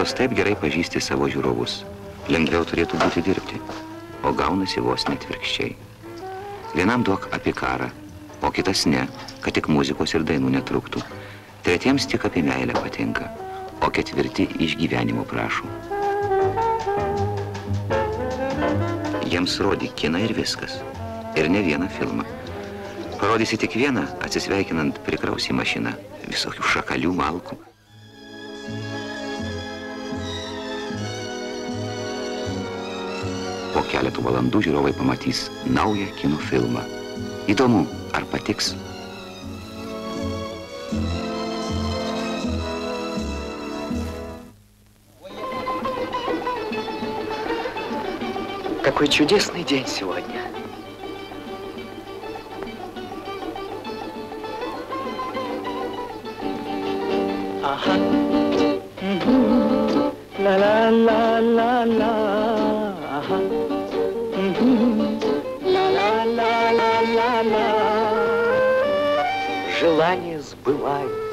nors taip gerai pažįsti savo žiūrovus, lengviau turėtų būti dirbti, o gaunasi vos netvirkščiai. Vienam duok apie karą, o kitas ne, kad tik muzikos ir dainų netruktų. Tretiems tik apie meilę patinka, o ketvirti iš gyvenimo prašo. Jiems rodyk kiną ir viskas, ir ne vieną filmą. Parodysi tik vieną, atsisveikinant prikrausi mašiną, visokių šakalių, malkų. Po keletų valandų žiūrovai pamatys naują kino filmą. Įdomu, ar patiks? Какой чудесный день сегодня. Ага. Ла-ла-ла-ла-ла. Ага. Ла-ла-ла-ла-ла-ла. Желания сбываются.